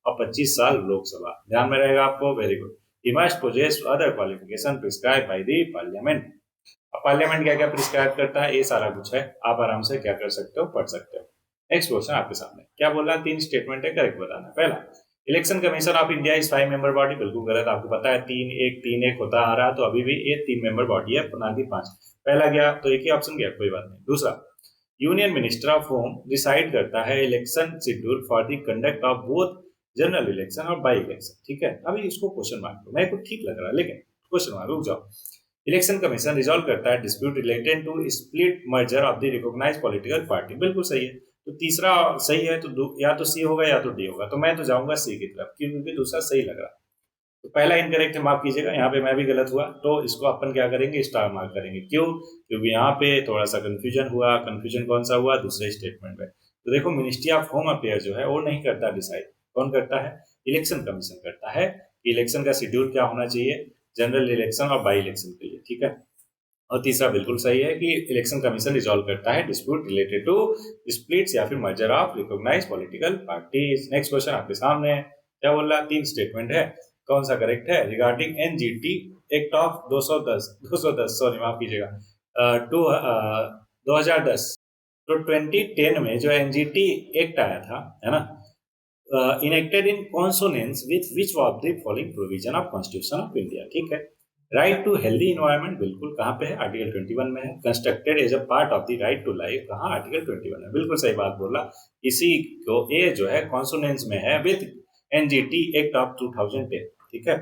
और 25 साल लोकसभा, ध्यान में रहेगा आपको। Very good. He must possess other qualification prescribe by the parliament. अब पार्लियामेंट क्या क्या प्रिस्क्राइब करता है, ये सारा कुछ है, आप आराम से क्या कर सकते हो, पढ़ सकते हो। नेक्स्ट क्वेश्चन आपके सामने क्या बोल रहा है? 3 स्टेटमेंट है, करेक्ट बताना। पहला, election commission of India is 5 member body. बिल्कुल गलत, आपको पता है 3-1 होता आ रहा, तो अभी भी ये 3 मेंबर बॉडी है, ना कि 5। पहला गया तो एक ही ऑप्शन गया, कोई बात नहीं। दूसरा, union minister of home decide करता है election schedule for the conduct of both general election और बाई इलेक्शन। ठीक है, अभी इसको क्वेश्चन मार्क दो, मेरे को ठीक लग रहा है लेकिन क्वेश्चन मार्क, रुक जाओ। इलेक्शन कमीशन रिजॉल्व करता है dispute related to split merger of the recognised political party. बिल्कुल सही है, तो तीसरा सही है, तो या तो सी होगा या तो डी होगा, तो मैं तो जाऊंगा सी की तरफ, क्योंकि दूसरा सही लग रहा। तो पहला इनकरेक्ट है, माफ कीजिएगा, यहाँ पे मैं भी गलत हुआ, तो इसको अपन क्या करेंगे? स्टार मार्क करेंगे। क्यों? क्योंकि यहाँ पे थोड़ा सा कंफ्यूजन हुआ। कंफ्यूजन कौन सा हुआ? दूसरे स्टेटमेंट में। तो देखो, मिनिस्ट्री ऑफ होम अफेयर जो है वो नहीं करता डिसाइड, कौन करता है? इलेक्शन कमीशन करता है। इलेक्शन का शेड्यूल क्या होना चाहिए, जनरल इलेक्शन और बाई इलेक्शन के लिए। ठीक है, और तीसरा बिल्कुल सही है कि इलेक्शन कमीशन रिजॉल्व करता है डिस्प्यूट रिलेटेड टू स्प्लिट्स या फिर merger of recognised political parties. Next question आपके सामने है, क्या बोल रहा है? 3 स्टेटमेंट है, कौन सा करेक्ट है? Regarding NGT act of 210 sorry माफ कीजिएगा, 2010। तो 2010 में जो एनजीटी एक्ट आया था, है ना, enacted in consonance with which of the following provision of constitution of India. ठीक है, राइट टू हेल्दी इन्वायरमेंट, बिल्कुल कहाँ पे है? आर्टिकल 21 में है। Constructed as a part of the right to life, कहाँ? आर्टिकल 21 में। बिल्कुल सही बात बोला। इसी को ए जो है कॉन्सोनेंस में है विथ एनजीटी एक्ट ऑफ 2010। ठीक है,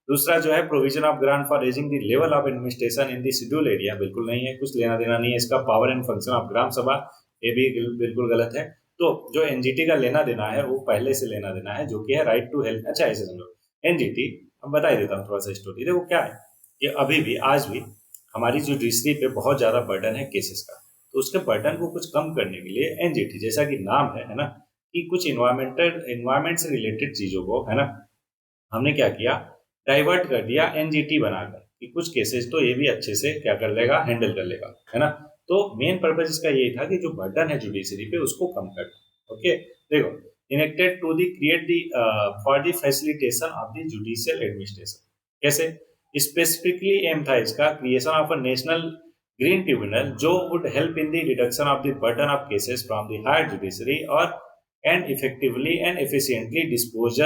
दूसरा जो है provision of grant for raising the level of administration in the schedule area, बिल्कुल नहीं है, कुछ लेना देना नहीं है इसका। Power and function of gram सभा, ये भी बिल्कुल गलत है। तो जो एनजीटी का लेना देना है वो पहले से लेना देना है, जो कि है राइट टू हेल्थ। अच्छा, ऐसे समझो एनजीटी, अब बता ही देता हूँ थोड़ा सा स्टोरी। देखो क्या है कि अभी भी आज भी हमारी जुडिशरी पे बहुत ज्यादा बर्डन है केसेस का, तो उसके बर्डन को कुछ कम करने के लिए एनजीटी, जैसा कि नाम है ना, कि कुछ इन्वायरमेंट से रिलेटेड चीजों को, है ना, हमने क्या किया? डाइवर्ट कर दिया एनजीटी बनाकर, कि कुछ केसेस तो ये भी अच्छे से क्या कर लेगा? हैंडल कर लेगा, है ना। तो मेन पर्पज इसका ये था कि जो बर्डन है जुडिशरी पे उसको कम करना। ओके, देखो enacted to the create the for the facilitation of the judicial administration. कैसे? स्पेसिफिकली एम था इसका creation of a national green tribunal जो would help in the reduction of the burden of cases from the higher judiciary और and effectively and efficiently dispose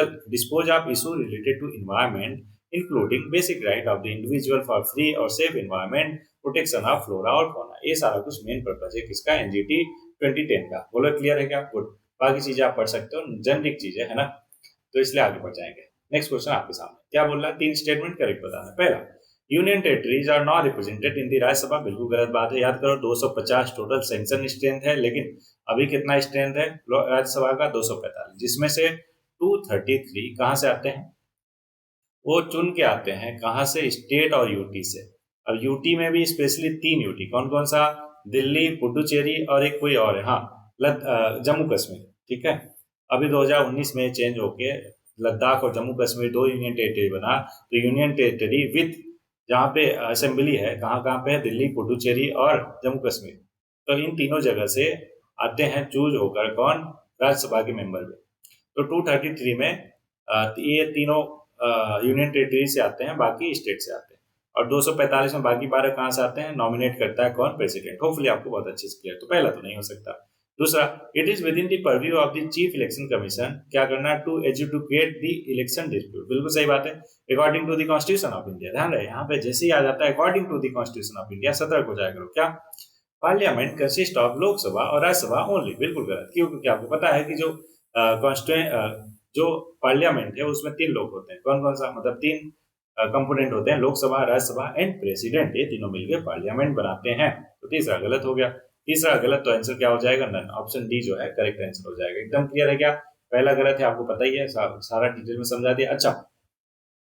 of issue related to environment, including basic right of the individual for free or safe environment, protection of flora और fauna। ये सारा कुछ main purpose है किसका? NGT 2010 का। बोलो clear है क्या? गुड। बाकी चीजें आप पढ़ सकते हो, जेनरिक चीजें है ना, तो इसलिए आगे बढ़ जाएंगे। नेक्स्ट क्वेश्चन आपके सामने क्या बोल रहा है? 3 स्टेटमेंट करेक्ट बताना। पहला, union territories are not represented in the Rajya Sabha. बिल्कुल गलत बात है। याद करो 250 टोटल सैंक्शन स्ट्रेंथ है, लेकिन अभी कितना स्ट्रेंथ है राज्यसभा का? 245, जिसमें से 233 कहां से आते हैं? वो चुन के आते हैं कहां से? स्टेट और यूटी से। अब यूटी में भी स्पेशली 3 यूटी, कौन कौन सा? दिल्ली, पुडुचेरी और एक कोई और है, हाँ जम्मू कश्मीर। ठीक है, अभी 2019 में चेंज होके लद्दाख और जम्मू कश्मीर 2 यूनियन टेरिटरी बना। तो यूनियन टेरिटरी विथ जहाँ पे असेंबली है, कहाँ कहाँ पे है? दिल्ली, पुडुचेरी और जम्मू कश्मीर। तो इन तीनों जगह से आते हैं चूज होकर कौन? राज्यसभा के मेंबर भी। तो 233 में ये तीनों यूनियन टेरिटरी से आते हैं, बाकी स्टेट से आते हैं। और 245 में बाकी 12 कहाँ से आते हैं? नॉमिनेट करता है कौन? प्रेसिडेंट। होपफुली आपको बहुत अच्छे से क्लियर। तो पहला तो नहीं हो सकता। दूसरा, it is with in the purview of the chief election commission, क्या करना? To educate the election dispute. बिल्कुल सही बात है, according to the constitution of India. ध्यान रहे यहाँ पे जैसे ही आ जाता है according to the constitution of India, सतर्क हो जाया करो। क्या? पार्लियामेंट कंसिस्ट ऑफ लोकसभा और राज्यसभा ओनली। बिल्कुल गलत। क्यों? क्योंकि आपको पता है कि जो पार्लियामेंट है उसमें 3 लोग होते हैं। कौन कौन सा? मतलब 3 कंपोनेंट होते हैं, लोकसभा, राज्यसभा एंड प्रेसिडेंट। ये तीनों मिलकर पार्लियामेंट बनाते हैं। तो तीसरा गलत हो गया। तीसरा गलत, तो आंसर क्या हो जाएगा? नन। ऑप्शन डी जो है करेक्ट आंसर हो जाएगा। एकदम क्लियर है क्या? पहला गलत है, आपको पता ही है, सारा डिटेल में समझा दिया। अच्छा,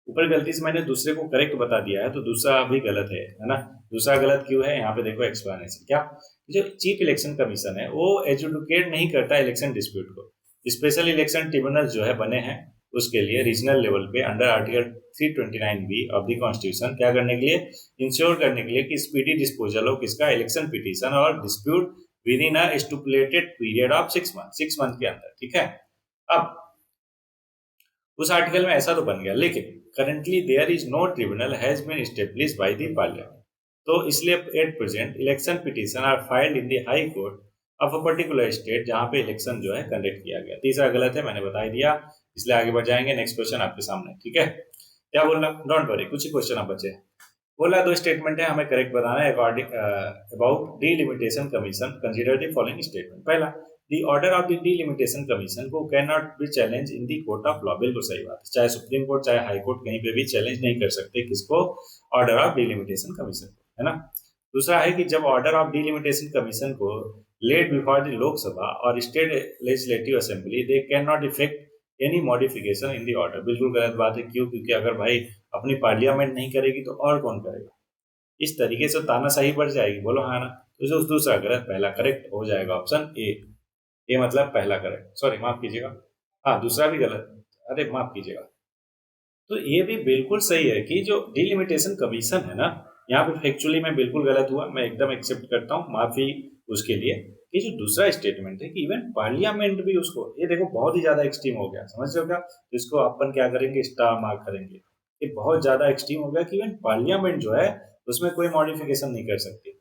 ऊपर गलती से मैंने दूसरे को करेक्ट बता दिया है, तो दूसरा भी गलत है ना? दूसरा गलत क्यों है? यहाँ पे देखो एक्सप्लेनेशन। क्या? जो चीफ इलेक्शन कमीशन है वो एजुकेट नहीं करता इलेक्शन डिस्प्यूट को। स्पेशल इलेक्शन ट्रिब्यूनल जो है बने हैं उसके लिए रीजनल लेवल पे under article 329B of the constitution, क्या करने के लिए? इंश्योर करने के लिए कि स्पीडी डिस्पोजल हो किसका? इलेक्शन पिटीशन और dispute with in a stipulated period of 6 month, 6 month के अंदर। ठीक है, अब उस आर्टिकल में ऐसा तो बन गया, लेकिन currently there is no tribunal has been established by the parliament. तो इसलिए at present election petition are filed in the high court of a particular state जहां पे इलेक्शन जो है कंडक्ट किया गया। तीसरा गलत है, मैंने बता दिया, इसलिए आगे बढ़ जाएंगे। नेक्स्ट क्वेश्चन आपके सामने। ठीक है, क्या बोलना? डोंट वरी, कुछ ही क्वेश्चन अब बचे। बोला 2 स्टेटमेंट है, हमें करेक्ट बताना है। According about delimitation commission consider the following statement. पहला, The order of the delimitation commission को cannot be challenged in the court of law। बिल्कुल सही बात है, चाहे सुप्रीम कोर्ट चाहे हाई कोर्ट कहीं पे भी चैलेंज नहीं कर सकते किसको? ऑर्डर ऑफ डिलिमिटेशन कमीशन को, है ना? दूसरा है कि जब ऑर्डर ऑफ डिलिमिटेशन कमीशन को लेड बिफोर द लोकसभा और state legislative assembly they can not effect any modification in the order. बिल्कुल गलत बात है। क्यों? क्योंकि अगर भाई अपनी पार्लियामेंट नहीं करेगी तो और कौन करेगा? इस तरीके से तानाशाही बढ़ जाएगी। बोलो हाँ ना? तो दूसरा गलत, पहला करेक्ट हो जाएगा ऑप्शन ए। ये मतलब पहला करेक्ट, सॉरी माफ कीजिएगा, हाँ दूसरा भी गलत, अरे माफ कीजिएगा। तो ये भी बिल्कुल सही है कि जो डिलिमिटेशन कमीशन है ना, यहाँ पे फैक्चुअली में बिल्कुल गलत हुआ, मैं एकदम एक्सेप्ट करता हूँ, माफी उसके लिए। ये जो दूसरा स्टेटमेंट है कि इवन पार्लियामेंट भी उसको, ये देखो बहुत ही ज्यादा एक्सट्रीम हो गया, समझ रहे हो क्या? तो इसको अपन क्या करेंगे? स्टार मार्क करेंगे। ये बहुत ज्यादा एक्सट्रीम हो गया कि इवन पार्लियामेंट जो है उसमें कोई मॉडिफिकेशन नहीं कर सकती।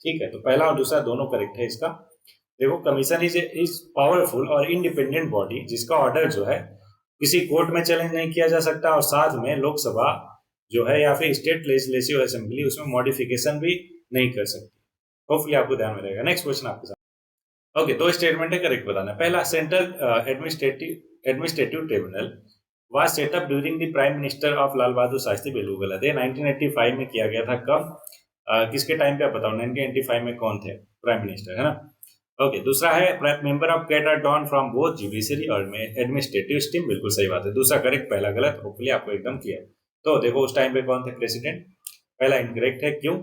ठीक है, तो पहला और दूसरा दोनों करेक्ट है इसका। देखो, कमीशन इज पावरफुल और इंडिपेंडेंट बॉडी जिसका ऑर्डर जो है किसी कोर्ट में चैलेंज नहीं किया जा सकता, और साथ में लोकसभा जो है या फिर स्टेट लेजिस्लेटिव असेंबली उसमें मॉडिफिकेशन भी नहीं कर सकती। होपफुली आपको ध्यान में रहेगा। नेक्स्ट क्वेश्चन आपके साथ। ओके, दो स्टेटमेंट है, करेक्ट बताना। पहला, central administrative tribunal was set up during the prime minister of Lal Bahadur Shastri. बिल्कुल गलत है, 1985 में किया गया था। कब? किसके टाइम पे आप बताओ? 1985 में कौन थे प्राइम मिनिस्टर, है ना? ओके, दूसरा है member of CAT are drawn from both judiciary और एडमिनिस्ट्रेटिव स्टीम। बिल्कुल सही बात है, दूसरा करेक्ट, पहला गलत। होपफुली आपको एकदम क्लियर। तो देखो उस टाइम पे कौन थे प्रेसिडेंट? पहला इनकरेक्ट है। क्यों?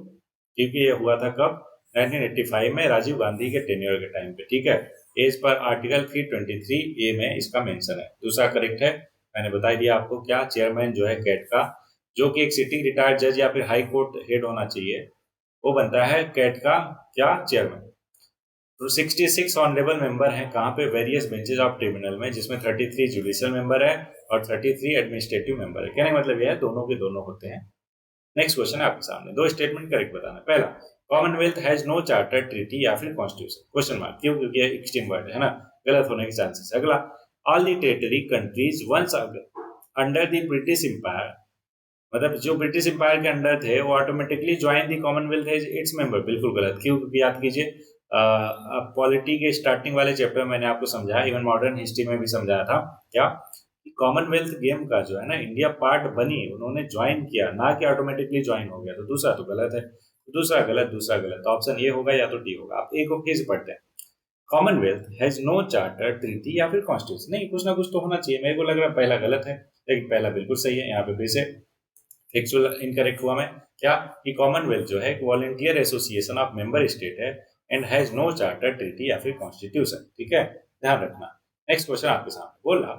क्योंकि ये हुआ था कब? 1985 में, राजीव गांधी के टेन्योर के टाइम पे। ठीक है, एज पर आर्टिकल 323A में इसका मेंशन है। दूसरा करेक्ट है, मैंने बता दिया आपको। क्या? चेयरमैन जो है कैट का, जो कि एक सिटिंग रिटायर्ड जज या फिर हाई कोर्ट हेड होना चाहिए, वो बनता है कैट का क्या? चेयरमैन। तो 66 ऑनरेबल मेंबर हैं कहाँ पे, वेरियस बेंचेस ऑफ ट्रिब्यूनल में, जिसमें 33 जुडिशियल मेंबर है और 33 एडमिनिस्ट्रेटिव मेंबर है। कहने का मतलब यह है दोनों के दोनों होते हैं। नेक्स्ट क्वेश्चन है आपके सामने, दो स्टेटमेंट करेक्ट बताना। पहला, Commonwealth has no charter, treaty या फिर कॉन्स्टिट्यूशन, क्वेश्चन मार्क, क्यों? क्योंकि ये एक्सट्रीम वर्ड है ना, गलत होने के चांसेस। अगला, all the territory countries once under the British empire, मतलब जो ब्रिटिश एम्पायर के अंडर थे वो automatically join the Commonwealth as its member, बिल्कुल गलत। क्यों? क्योंकि याद कीजिए पॉलिटी के स्टार्टिंग वाले चैप्टर में मैंने आपको समझाया, इवन मॉडर्न हिस्ट्री में भी समझाया था क्या, कॉमनवेल्थ गेम का जो है ना इंडिया पार्ट बनी, उन्होंने ज्वाइन किया, ना कि ऑटोमेटिकली ज्वाइन हो गया। तो दूसरा तो गलत है, दूसरा गलत, दूसरा गलत, तो ऑप्शन ए होगा या तो डी होगा। आप एक ओके से पढ़ते हैं, Commonwealth has no charter, treaty या फिर कॉन्स्टिट्यूशन, नहीं कुछ ना कुछ तो होना चाहिए। मेरे को लग रहा है पहला गलत है, लेकिन पहला बिल्कुल सही है। यहाँ पे फिर से एक्चुअल इनकरेक्ट हुआ मैं, क्या कि कॉमनवेल्थ जो है एक volunteer association of member state है and has no charter, treaty या फिर कॉन्स्टिट्यूशन, ठीक है, ध्यान रखना। नेक्स्ट क्वेश्चन आपके सामने, बोला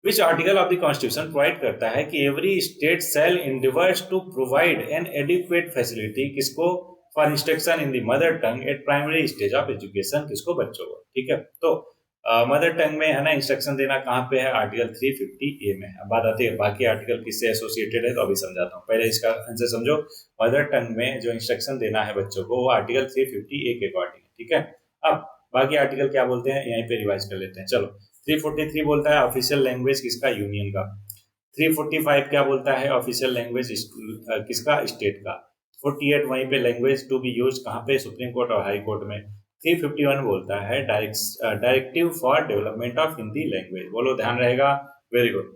which article of the constitution provide करता है कि every state shall endeavour to provide an adequate facility, किसको, for instruction in the mother tongue at primary stage of education, किसको, बच्चों को, ठीक है। तो मदर टंग में है ना इंस्ट्रक्शन देना कहाँ पे है, आर्टिकल 350 ए में। अब बात आती है बाकी आर्टिकल किससे एसोसिएटेड है, तो अभी समझाता हूँ, पहले इसका आंसर समझो। मदर टंग में जो इंस्ट्रक्शन देना है बच्चों को वो आर्टिकल 350 ए के अकॉर्डिंग है, ठीक है। अब बाकी आर्टिकल क्या बोलते हैं यहीं पे रिवाइज कर लेते हैं, चलो। 343 बोलता है ऑफिशियल लैंग्वेज किसका, यूनियन का। 345 क्या बोलता है, ऑफिशियल लैंग्वेज किसका, स्टेट का। 48 वहीं पे लैंग्वेज टू बी यूज कहाँ पे, सुप्रीम कोर्ट और हाई कोर्ट में। 351 बोलता है directive for development of Hindi language, बोलो ध्यान रहेगा, वेरी गुड।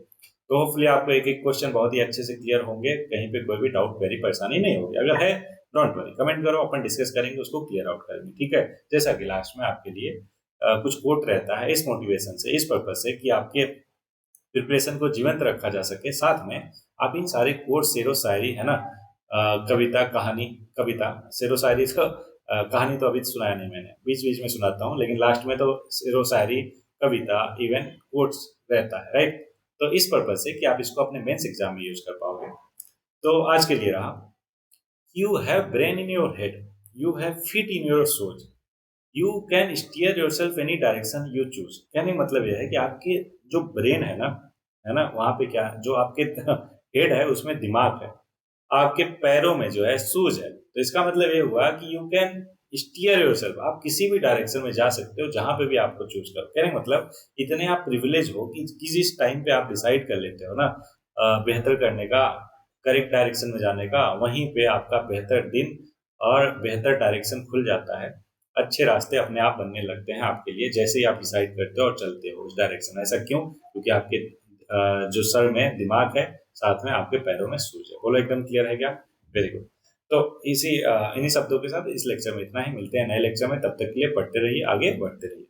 तो होपफुली आपको एक एक क्वेश्चन बहुत ही अच्छे से क्लियर होंगे, कहीं पे कोई भी डाउट वेरी परेशानी नहीं होगी। अगर है डोंट वरी, कमेंट करो, अपन डिस्कस करेंगे, उसको क्लियर आउट करेंगे, ठीक है। जैसा कि लास्ट में आपके लिए कुछ कोट रहता है, इस मोटिवेशन से, इस पर्पज से कि आपके प्रिपरेशन को जीवंत रखा जा सके, साथ में आप इन सारे कोट, शेरो शायरी है ना, कविता, कहानी, कविता, शेरो शायरी का कहानी तो अभी सुनाया नहीं मैंने, बीच बीच में सुनाता हूँ, लेकिन लास्ट में तो शेरो शायरी, कविता, इवन कोट्स रहता है, राइट। तो इस पर्पज से कि आप इसको अपने मेंस एग्जाम में यूज कर पाओगे। तो आज के लिए रहा, you have brain in your head, you have feet in your shoes, you can steer yourself any direction you choose. कहने का मतलब यह है कि आपके जो ब्रेन है ना, वहां पे क्या, जो आपके हेड है उसमें दिमाग है, आपके पैरों में जो है शूज है। तो इसका मतलब ये हुआ कि यू कैन स्टीयर योरसेल्फ, आप किसी भी डायरेक्शन में जा सकते हो जहां पे भी आपको चूज करो। कहने का मतलब इतने आप प्रिविलेज हो कि किसी टाइम पे आप डिसाइड कर लेते हो ना बेहतर करने का, करेक्ट डायरेक्शन में जाने का, वहीं पे आपका बेहतर दिन और बेहतर डायरेक्शन खुल जाता है। अच्छे रास्ते अपने आप बनने लगते हैं आपके लिए, जैसे ही आप डिसाइड करते हो और चलते हो उस डायरेक्शन। ऐसा क्यों? क्योंकि आपके जो सर में दिमाग है, साथ में आपके पैरों में सूज है। बोलो एकदम क्लियर है क्या? Very good. तो इन्हीं शब्दों के साथ इस लेक्चर में इतना ही, मिलते हैं नए लेक्चर में, तब तक के लिए पढ़ते रहिए, आगे बढ़ते रहिए।